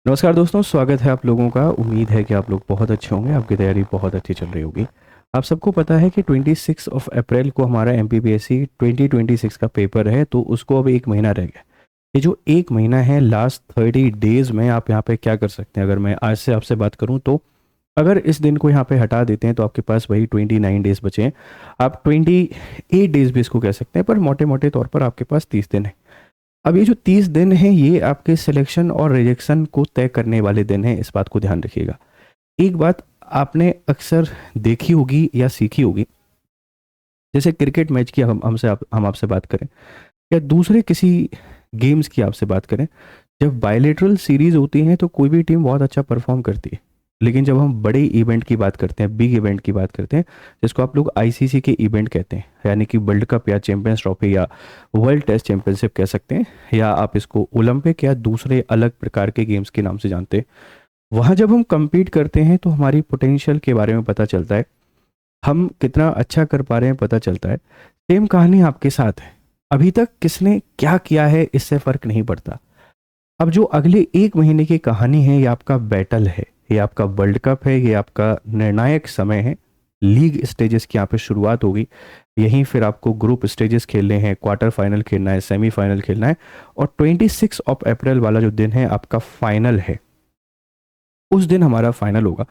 नमस्कार दोस्तों, स्वागत है आप लोगों का। उम्मीद है कि आप लोग बहुत अच्छे होंगे, आपकी तैयारी बहुत अच्छी चल रही होगी। आप सबको पता है कि 26 अप्रैल को हमारा एमपीपीएससी 2026 का पेपर है, तो उसको अब एक महीना रह गया। ये जो एक महीना है, लास्ट 30 डेज में आप यहाँ पे क्या कर सकते हैं? अगर मैं आज से आपसे बात करूँ तो अगर इस दिन को यहाँ पे हटा देते हैं तो आपके पास वही 29 डेज बचे हैं। आप 28 डेज भी इसको कह सकते हैं, पर मोटे मोटे तौर पर आपके पास 30 दिन है। अब ये जो 30 दिन हैं, ये आपके सिलेक्शन और रिजेक्शन को तय करने वाले दिन हैं, इस बात को ध्यान रखिएगा। एक बात आपने अक्सर देखी होगी या सीखी होगी, जैसे क्रिकेट मैच की हम आपसे बात करें या दूसरे किसी गेम्स की आपसे बात करें। जब बायलेटरल सीरीज होती हैं तो कोई भी टीम बहुत अच्छा परफॉर्म करती है, लेकिन जब हम बड़े इवेंट की बात करते हैं, बिग इवेंट की बात करते हैं, जिसको आप लोग आईसीसी के इवेंट कहते हैं, यानी कि वर्ल्ड कप या चैंपियंस ट्रॉफी या वर्ल्ड टेस्ट चैंपियनशिप कह सकते हैं, या आप इसको ओलंपिक या दूसरे अलग प्रकार के गेम्स के नाम से जानते हैं। वहाँ जब हम compete करते हैं तो हमारी पोटेंशियल के बारे में पता चलता है, हम कितना अच्छा कर पा रहे हैं पता चलता है। सेम कहानी आपके साथ है। अभी तक किसने क्या किया है इससे फर्क नहीं पड़ता। अब जो अगले एक महीने की कहानी है, ये आपका बैटल है, ये आपका वर्ल्ड कप है, ये आपका निर्णायक समय है। लीग स्टेजेस की यहाँ पे शुरुआत होगी, यहीं फिर आपको ग्रुप स्टेजेस खेलने हैं, क्वार्टर फाइनल खेलना है, सेमीफाइनल खेलना है, और 26 अप्रैल वाला जो दिन है आपका फाइनल है। उस दिन हमारा फाइनल होगा।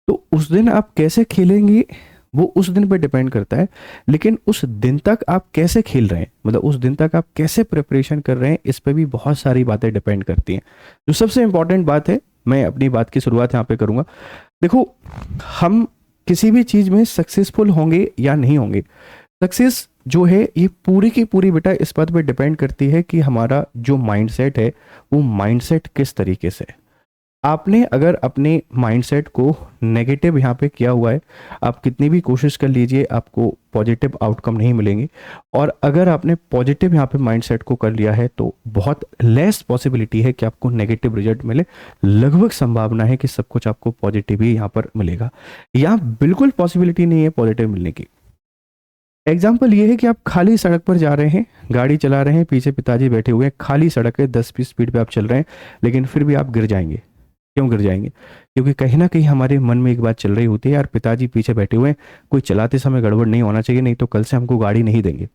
तो उस दिन आप कैसे खेलेंगे वो उस दिन पे डिपेंड करता है। लेकिन उस दिन तक आप कैसे खेल रहे हैं, मतलब उस दिन तक आप कैसे प्रिपरेशन कर रहे हैं, इस पे भी बहुत सारी बातें डिपेंड करती हैं। जो सबसे इंपॉर्टेंट बात है, मैं अपनी बात की शुरुआत यहाँ पे करूँगा। देखो, हम किसी भी चीज़ में सक्सेसफुल होंगे या नहीं होंगे, सक्सेस जो है ये पूरी की पूरी बेटा इस बात पे डिपेंड करती है कि हमारा जो माइंडसेट है वो माइंडसेट किस तरीके से है। आपने अगर अपने माइंडसेट को नेगेटिव यहाँ पे किया हुआ है, आप कितनी भी कोशिश कर लीजिए आपको पॉजिटिव आउटकम नहीं मिलेंगे। और अगर आपने पॉजिटिव यहाँ पे माइंडसेट को कर लिया है तो बहुत लेस पॉसिबिलिटी है कि आपको नेगेटिव रिजल्ट मिले। लगभग संभावना है कि सब कुछ आपको पॉजिटिव ही यहाँ पर मिलेगा, या बिल्कुल पॉसिबिलिटी नहीं है पॉजिटिव मिलने की। एग्जाम्पल ये है कि आप खाली सड़क पर जा रहे हैं, गाड़ी चला रहे हैं, पीछे पिताजी बैठे हुए हैं, खाली सड़क है, 10-20 स्पीड पे आप चल रहे हैं, लेकिन फिर भी आप गिर जाएंगे। क्यों गिर जाएंगे? क्योंकि कहीं ना कहीं हमारे मन में एक बात चल रही होती है, यार पिताजी पीछे बैठे हुए हैं, कोई चलाते समय गड़बड़ नहीं होना चाहिए, नहीं तो कल से हमको गाड़ी नहीं देंगे,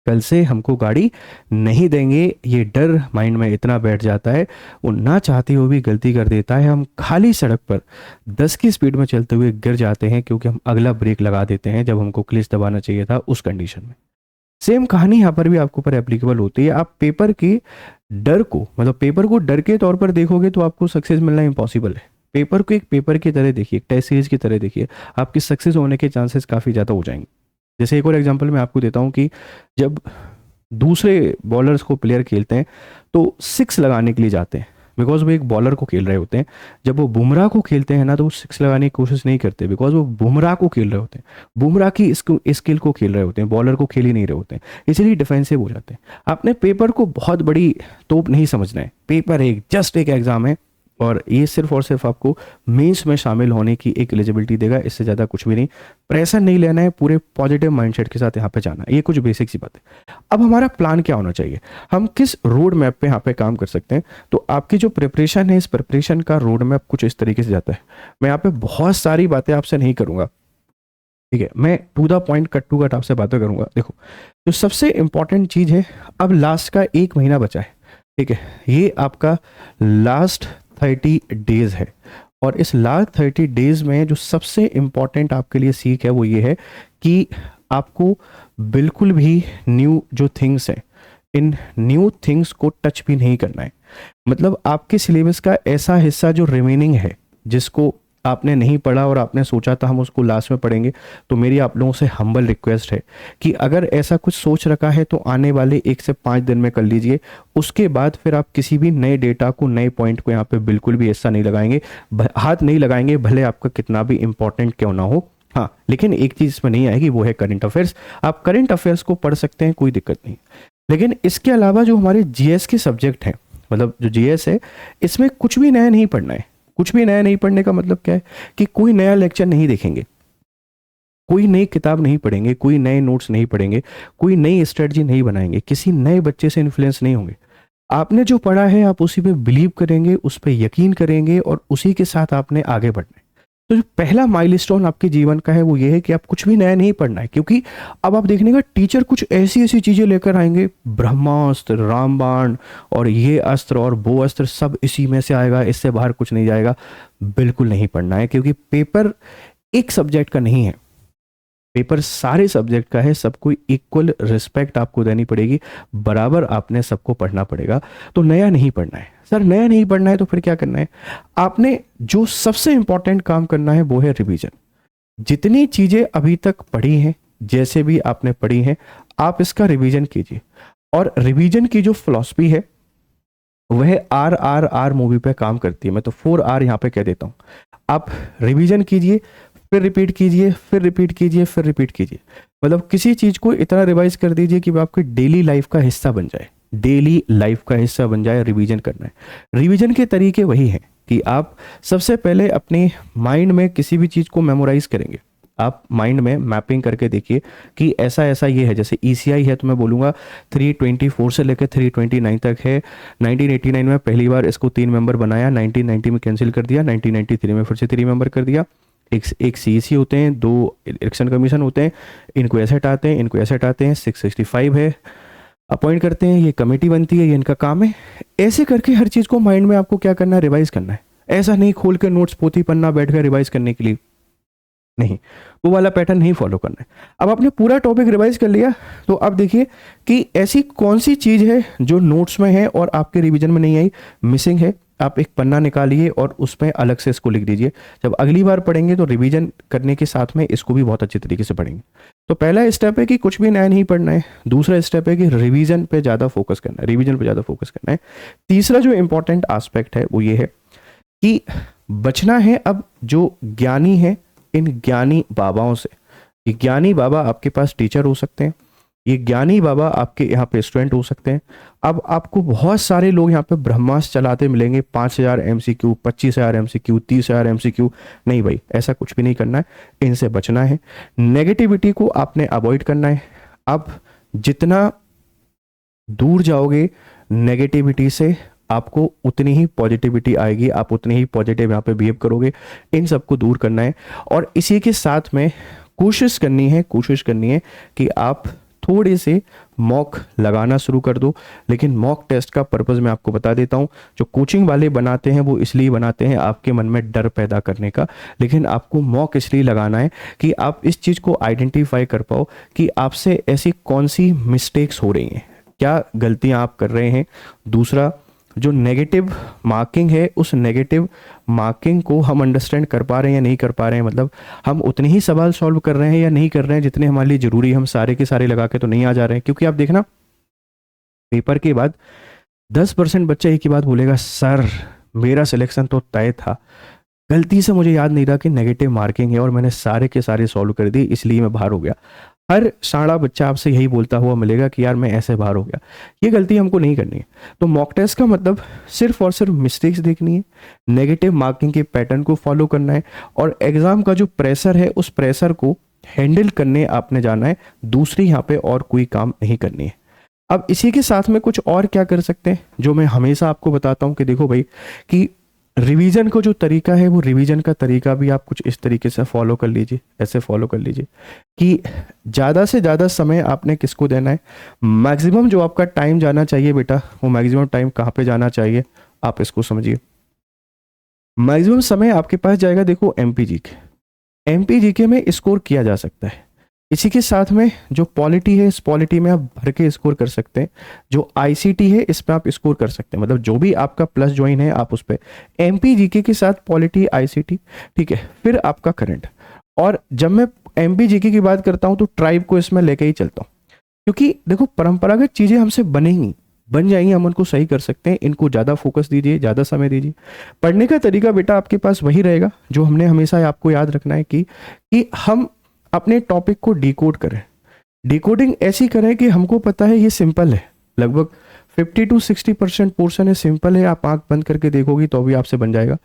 कल से हमको गाड़ी नहीं देंगे। ये डर माइंड में इतना बैठ जाता है, वो ना चाहते हुए भी गलती कर देता है। हम खाली सड़क पर 10 की स्पीड में चलते हुए गिर जाते हैं क्योंकि हम अगला ब्रेक लगा देते हैं जब हमको क्लिच दबाना चाहिए था उस कंडीशन में। सेम कहानी यहाँ पर भी आपके ऊपर एप्लीकेबल होती है। आप पेपर के डर को, मतलब पेपर को डर के तौर पर देखोगे तो आपको सक्सेस मिलना इम्पॉसिबल है। पेपर को एक पेपर की तरह देखिए, एक टेस्ट सीरीज की तरह देखिए, आपकी सक्सेस होने के चांसेस काफ़ी ज़्यादा हो जाएंगे। जैसे एक और एग्जांपल मैं आपको देता हूँ कि जब दूसरे बॉलर्स को प्लेयर खेलते हैं तो सिक्स लगाने के लिए जाते हैं, बिकॉज वो एक बॉलर को खेल रहे होते हैं। जब वो बुमराह को खेलते हैं ना तो वो सिक्स लगाने की कोशिश नहीं करते, बिकॉज वो बुमराह को खेल रहे होते हैं, बुमराह की स्किल को खेल रहे होते हैं, बॉलर को खेल ही नहीं रहे होते हैं, इसलिए डिफेंसिव हो जाते हैं। आपने पेपर को बहुत बड़ी तोप नहीं समझना है। पेपर एक जस्ट एक एग्जाम है, और ये सिर्फ और सिर्फ आपको मेंस में शामिल होने की एक एलिजिबिलिटी देगा, इससे ज़्यादा कुछ भी नहीं। प्रेशर नहीं लेना है, पूरे पॉजिटिव माइंडसेट के साथ यहाँ पे जाना है। ये कुछ बेसिक सी बात है। अब हमारा प्लान क्या होना चाहिए, हम किस रोड मैप पे यहाँ पे काम कर सकते हैं? तो आपकी जो प्रिपरेशन है, इस प्रिपरेशन का रोड मैप कुछ इस तरीके से जाता है। मैं यहाँ पे बहुत सारी बातें आपसे नहीं करूँगा, ठीक है, मैं to the point, cut to cut आपसे बातें करूँगा। देखो, जो सबसे इंपॉर्टेंट चीज़ है, अब लास्ट का एक महीना बचा है, ठीक है, ये आपका लास्ट 30 डेज है। और इस लास्ट 30 डेज में जो सबसे इंपॉर्टेंट आपके लिए सीख है वो ये है कि आपको बिल्कुल भी न्यू जो थिंग्स है, इन न्यू थिंग्स को टच भी नहीं करना है। मतलब आपके सिलेबस का ऐसा हिस्सा जो रिमेनिंग है, जिसको आपने नहीं पढ़ा और आपने सोचा था हम उसको लास्ट में पढ़ेंगे, तो मेरी आप लोगों से हम्बल रिक्वेस्ट है कि अगर ऐसा कुछ सोच रखा है तो आने वाले 1 से 5 दिन में कर लीजिए। उसके बाद फिर आप किसी भी नए डेटा को, नए पॉइंट को यहाँ पे बिल्कुल भी ऐसा नहीं लगाएंगे, हाथ नहीं लगाएंगे, भले आपका कितना भी इंपॉर्टेंट क्यों ना हो। हाँ, लेकिन एक चीज़ इसमें नहीं आएगी, वो है करंट अफेयर्स। आप करंट अफेयर्स को पढ़ सकते हैं, कोई दिक्कत नहीं। लेकिन इसके अलावा जो हमारे जीएस के सब्जेक्ट हैं, मतलब जो जीएस है, इसमें कुछ भी नया नहीं पढ़ना है। कुछ भी नया नहीं पढ़ने का मतलब क्या है कि कोई नया लेक्चर नहीं देखेंगे, कोई नई किताब नहीं पढ़ेंगे, कोई नए नोट्स नहीं पढ़ेंगे, कोई नई स्ट्रेटजी नहीं बनाएंगे, किसी नए बच्चे से इन्फ्लुएंस नहीं होंगे। आपने जो पढ़ा है आप उसी पे बिलीव करेंगे, उस पे यकीन करेंगे और उसी के साथ आपने आगे बढ़ना है। तो जो पहला माइलस्टोन आपके जीवन का है वो ये है कि आप कुछ भी नया नहीं पढ़ना है, क्योंकि अब आप देखने का टीचर कुछ ऐसी ऐसी चीजें लेकर आएंगे, ब्रह्मास्त्र, रामबाण और ये अस्त्र और वो अस्त्र सब इसी में से आएगा, इससे बाहर कुछ नहीं जाएगा। बिल्कुल नहीं पढ़ना है, क्योंकि पेपर एक सब्जेक्ट का नहीं है, पेपर सारे सब्जेक्ट का है। सबको इक्वल रिस्पेक्ट आपको देनी पड़ेगी, बराबर आपने सबको पढ़ना पड़ेगा। तो नया नहीं पढ़ना है। सर नया नहीं पढ़ना है तो फिर क्या करना है? आपने जो सबसे इंपॉर्टेंट काम करना है वो है रिवीजन। जितनी चीजें अभी तक पढ़ी हैं, जैसे भी आपने पढ़ी हैं, आप इसका रिवीजन कीजिए। और रिवीजन की जो फिलॉसफी है वह RRR मूवी पे काम करती है। मैं तो 4R यहाँ पे कह देता हूँ। आप रिवीजन कीजिए, फिर रिपीट कीजिए, फिर रिपीट कीजिए, फिर रिपीट कीजिए। मतलब किसी चीज को इतना रिवाइज कर दीजिए कि वो आपकी डेली लाइफ का हिस्सा बन जाए, डेली लाइफ का हिस्सा बन जाए। रिवीजन करना है। रिवीजन के तरीके वही हैं कि आप सबसे पहले अपने माइंड में किसी भी चीज को मेमोराइज करेंगे। आप माइंड में मैपिंग करके देखिए कि ऐसा ऐसा ये है। जैसे ECI है तो मैं बोलूँगा 324 से लेकर 329 तक है। 1989 में पहली बार इसको 3 मेंबर बनाया, 1990 में कैंसिल कर दिया, 1993 में फिर से 3 मेंबर कर दिया। एक CEC होते हैं, 2 इलेक्शन कमीशन होते हैं, इनको ऐसे हटाते हैं, इनको ऐसे हटाते हैं। 665 है, अपॉइंट करते हैं, ये कमेटी बनती है, ये इनका काम है। ऐसे करके हर चीज़ को माइंड में आपको क्या करना है? रिवाइज करना है। ऐसा नहीं खोल के नोट्स पोथी पन्ना बैठ कर रिवाइज करने के लिए, नहीं, वो वाला पैटर्न नहीं फॉलो करना है। अब आपने पूरा टॉपिक रिवाइज कर लिया, तो अब देखिए कि ऐसी कौन सी चीज़ है जो नोट्स में है और आपके रिवीजन में नहीं आई, मिसिंग है। आप एक पन्ना निकालिए और उसमें अलग से इसको लिख दीजिए। जब अगली बार पढ़ेंगे तो रिवीजन करने के साथ में इसको भी बहुत अच्छे तरीके से पढ़ेंगे। तो पहला स्टेप है कि कुछ भी नया नहीं पढ़ना है। दूसरा स्टेप है कि रिवीजन पे ज़्यादा फोकस करना है, रिवीजन पे ज़्यादा फोकस करना है। तीसरा जो इंपॉर्टेंट एस्पेक्ट है वो ये है कि बचना है अब जो ज्ञानी है इन ज्ञानी बाबाओं से। ये ज्ञानी बाबा आपके पास टीचर हो सकते हैं, ये ज्ञानी बाबा आपके यहाँ पे स्टूडेंट हो सकते हैं। अब आपको बहुत सारे लोग यहाँ पे ब्रह्मास्त्र चलाते मिलेंगे, 5000 MCQ, 25000 MCQ, 30000 MCQ। नहीं भाई, ऐसा कुछ भी नहीं करना है, इनसे बचना है। नेगेटिविटी को आपने अवॉइड करना है। आप जितना दूर जाओगे नेगेटिविटी से, आपको उतनी ही पॉजिटिविटी आएगी, आप उतनी ही पॉजिटिव यहाँ पे बिहेव करोगे। इन सबको दूर करना है। और इसी के साथ में कोशिश करनी है कि आप थोड़े से मॉक लगाना शुरू कर दो। लेकिन मॉक टेस्ट का पर्पस मैं आपको बता देता हूँ। जो कोचिंग वाले बनाते हैं वो इसलिए बनाते हैं आपके मन में डर पैदा करने का, लेकिन आपको मॉक इसलिए लगाना है कि आप इस चीज़ को आइडेंटिफाई कर पाओ कि आपसे ऐसी कौन सी मिस्टेक्स हो रही हैं, क्या गलतियाँ आप कर रहे हैं। दूसरा, जो नेगेटिव मार्किंग है उस नेगेटिव मार्किंग को हम अंडरस्टैंड कर पा रहे हैं या नहीं कर पा रहे हैं। मतलब हम उतने ही सवाल सॉल्व कर रहे हैं या नहीं कर रहे हैं जितने हमारे लिए जरूरी। हम सारे के सारे लगा के तो नहीं आ जा रहे हैं। क्योंकि आप देखना, पेपर के बाद 10% बच्चा एक ही बात बोलेगा, सर मेरा सिलेक्शन तो तय था, गलती से मुझे याद नहीं रहा कि नेगेटिव मार्किंग है और मैंने सारे के सारे सॉल्व कर दी, इसलिए मैं बाहर हो गया। हर साड़ा बच्चा आपसे यही बोलता हुआ मिलेगा कि यार मैं ऐसे बाहर हो गया। ये गलती हमको नहीं करनी है। तो मॉक टेस्ट का मतलब सिर्फ और सिर्फ मिस्टेक्स देखनी है, नेगेटिव मार्किंग के पैटर्न को फॉलो करना है और एग्जाम का जो प्रेशर है उस प्रेशर को हैंडल करने आपने जाना है। दूसरी यहाँ पे और कोई काम नहीं करनी है। अब इसी के साथ में कुछ और क्या कर सकते हैं, जो मैं हमेशा आपको बताता हूँ कि देखो भाई, कि रिवीजन को जो तरीका है वो रिवीजन का तरीका भी आप कुछ इस तरीके से फॉलो कर लीजिए, ऐसे फॉलो कर लीजिए कि ज़्यादा से ज़्यादा समय आपने किसको देना है। मैक्सिमम जो आपका टाइम जाना चाहिए बेटा, वो मैक्सिमम टाइम कहाँ पे जाना चाहिए आप इसको समझिए। मैक्सिमम समय आपके पास जाएगा, देखो MPGK में स्कोर किया जा सकता है। इसी के साथ में जो पॉलिटी है, इस पॉलिटी में आप भर के स्कोर कर सकते हैं। जो ICT है इस पर आप स्कोर कर सकते हैं। मतलब जो भी आपका प्लस ज्वाइन है आप उस पर MPGK के साथ पॉलिटी, ICT, ठीक है। फिर आपका करंट। और जब मैं MPGK की बात करता हूं तो ट्राइब को इसमें लेके ही चलता हूं, क्योंकि देखो परंपरागत चीजें हमसे बनेंगी, बन जाएंगी, हम उनको सही कर सकते हैं। इनको ज़्यादा फोकस दीजिए, ज़्यादा समय दीजिए। पढ़ने का तरीका बेटा आपके पास वही रहेगा जो हमने हमेशा आपको याद रखना है कि हम अपने टॉपिक को डिकोड करें। डिकोडिंग ऐसी करें कि हमको पता है ये सिंपल है, लगभग 50 to 60% पोर्शन है, सिंपल है, आप आंख बंद करके देखोगी तो भी आपसे बन जाएगा।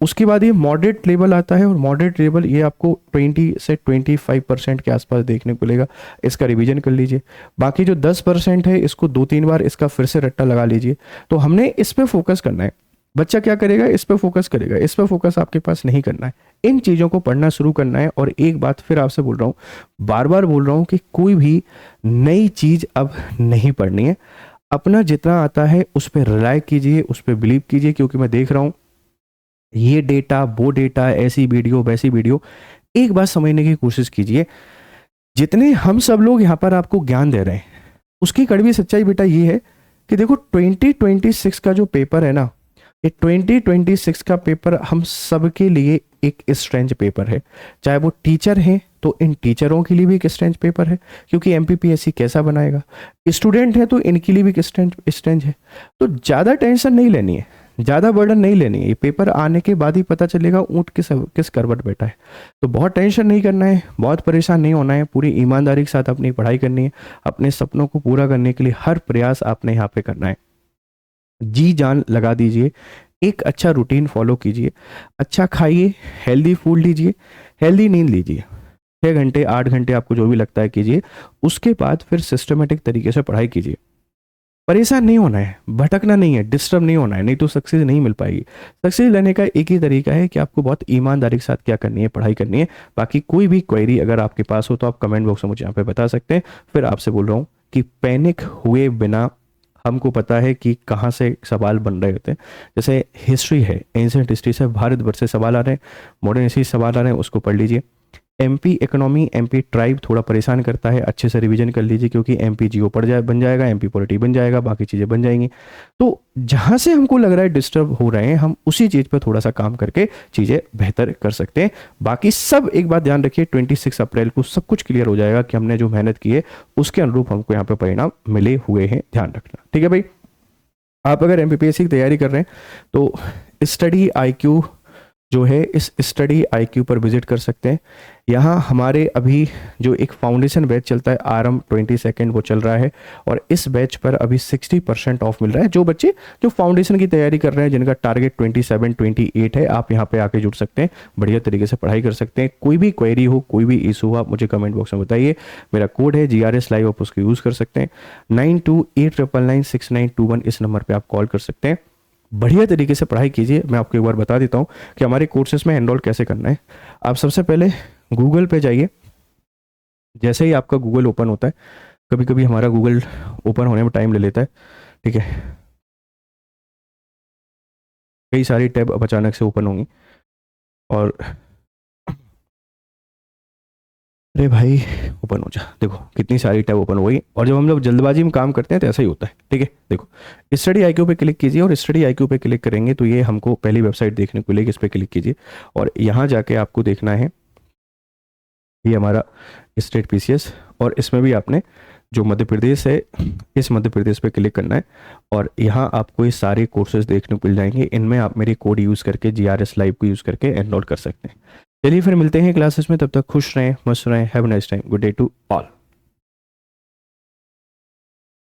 उसके बाद ये मॉडरेट लेवल आता है, और मॉडरेट लेवल ये आपको 20 से 25% के आसपास देखने को मिलेगा। इसका रिवीजन कर लीजिए। बाकी जो 10% है इसको 2-3 बार इसका फिर से रट्टा लगा लीजिए। तो हमने इस पे फोकस करना है। बच्चा क्या करेगा, इस पे फोकस करेगा, इस पे फोकस आपके पास नहीं करना है। इन चीज़ों को पढ़ना शुरू करना है। और एक बात फिर आपसे बोल रहा हूँ, बार बार बोल रहा हूँ कि कोई भी नई चीज़ अब नहीं पढ़नी है। अपना जितना आता है उस पर रिलाय कीजिए, उस पर बिलीव कीजिए, क्योंकि मैं देख रहा हूँ ये डेटा वो डेटा, ऐसी वीडियो वैसी वीडियो। एक बात समझने की कोशिश कीजिए, जितने हम सब लोग यहाँ पर आपको ज्ञान दे रहे हैं उसकी कड़वी सच्चाई बेटा ये है कि देखो 2026 का जो पेपर है ना, ये 2026 का पेपर हम सब के लिए एक स्ट्रेंज पेपर है। चाहे वो टीचर हैं तो इन टीचरों के लिए भी एक स्ट्रेंज पेपर है, क्योंकि एमपीपीएससी कैसा बनाएगा। स्टूडेंट हैं तो इनके लिए भी एक स्ट्रेंज है। तो ज़्यादा टेंशन नहीं लेनी है, ज़्यादा बर्डन नहीं लेनी है। ये पेपर आने के बाद ही पता चलेगा ऊँट किस करवट बैठा है। तो बहुत टेंशन नहीं करना है, बहुत परेशान नहीं होना है। पूरी ईमानदारी के साथ अपनी पढ़ाई करनी है। अपने सपनों को पूरा करने के लिए हर प्रयास आपने यहाँ पे करना है। जी जान लगा दीजिए, एक अच्छा रूटीन फॉलो कीजिए, अच्छा खाइए, हेल्दी फूड लीजिए, हेल्दी नींद लीजिए, 6 घंटे 8 घंटे आपको जो भी लगता है कीजिए। उसके बाद फिर सिस्टमेटिक तरीके से पढ़ाई कीजिए। परेशान नहीं होना है, भटकना नहीं है, डिस्टर्ब नहीं होना है, नहीं तो सक्सेस नहीं मिल पाएगी। सक्सेस लेने का एक ही तरीका है कि आपको बहुत ईमानदारी के साथ क्या करनी है, पढ़ाई करनी है। बाकी कोई भी क्वेरी अगर आपके पास हो तो आप कमेंट बॉक्स में मुझे यहाँ पे बता सकते हैं। फिर आपसे बोल रहा हूँ कि पैनिक हुए बिना, हमको पता है कि कहाँ से सवाल बन रहे होते हैं। जैसे हिस्ट्री है, एंशिएंट हिस्ट्री से भारतवर्ष से सवाल आ रहे हैं, मॉडर्न हिस्ट्री से सवाल आ रहे हैं, उसको पढ़ लीजिए। एमपी इकोनॉमी, एमपी ट्राइब थोड़ा परेशान करता है, अच्छे से रिवीजन कर लीजिए, क्योंकि एमपी जीओ बन जाएगा, एमपी पॉलिटी बन जाएगा, बाकी चीज़ें बन जाएंगी। तो जहाँ से हमको लग रहा है डिस्टर्ब हो रहे हैं, हम उसी चीज़ पर थोड़ा सा काम करके चीज़ें बेहतर कर सकते हैं। बाकी सब एक बात ध्यान रखिए, 26 अप्रैल को सब कुछ क्लियर हो जाएगा कि हमने जो मेहनत की है उसके अनुरूप हमको यहाँ पर परिणाम मिले हुए हैं। ध्यान रखना, ठीक है भाई। आप अगर एमपीपीएससी की तैयारी कर रहे हैं तो स्टडी आईक्यू जो है, इस स्टडी आईक्यू पर विजिट कर सकते हैं। यहाँ हमारे अभी जो एक फाउंडेशन बैच चलता है आरएम 22 वो चल रहा है, और इस बैच पर अभी 60% ऑफ मिल रहा है। जो बच्चे जो फाउंडेशन की तैयारी कर रहे हैं, जिनका टारगेट 27-28 है, आप यहाँ पे आके जुड़ सकते हैं, बढ़िया तरीके से पढ़ाई कर सकते हैं। कोई भी क्वेरी हो, कोई भी इशू हो, आप मुझे कमेंट बॉक्स में बताइए। मेरा कोड है GRS लाइव, आप उसको यूज़ कर सकते हैं। 9289996921 इस नंबर पर आप कॉल कर सकते हैं। बढ़िया तरीके से पढ़ाई कीजिए। मैं आपको एक बार बता देता हूँ कि हमारे कोर्सेज में एनरोल कैसे करना है। आप सबसे पहले गूगल पे जाइए। जैसे ही आपका गूगल ओपन होता है, कभी कभी हमारा गूगल ओपन होने में टाइम ले लेता है, ठीक है, कई सारी टैब अब अचानक से ओपन होंगी, और अरे भाई ओपन हो जा, देखो कितनी सारी टैब ओपन हो गई। और जब हम लोग जल्दबाजी में काम करते हैं तो ऐसा ही होता है, ठीक है। देखो स्टडी आईक्यू पे क्लिक कीजिए, और स्टडी आईक्यू पे क्लिक करेंगे तो ये हमको पहली वेबसाइट देखने को मिलेगी। इस पर क्लिक कीजिए, और यहाँ जाके आपको देखना है ये हमारा स्टेट पीसीएस, और इसमें भी आपने जो मध्य प्रदेश है, इस मध्य प्रदेश पे क्लिक करना है, और यहाँ आपको ये सारे कोर्सेज देखने को मिल जाएंगे। इनमें आप मेरे कोड यूज़ करके, GRS लाइव को यूज़ करके एनरोल कर सकते हैं। चलिए फिर मिलते हैं क्लासेस में, तब तक खुश रहें, मस्त रहें। Have a nice time, good day to all.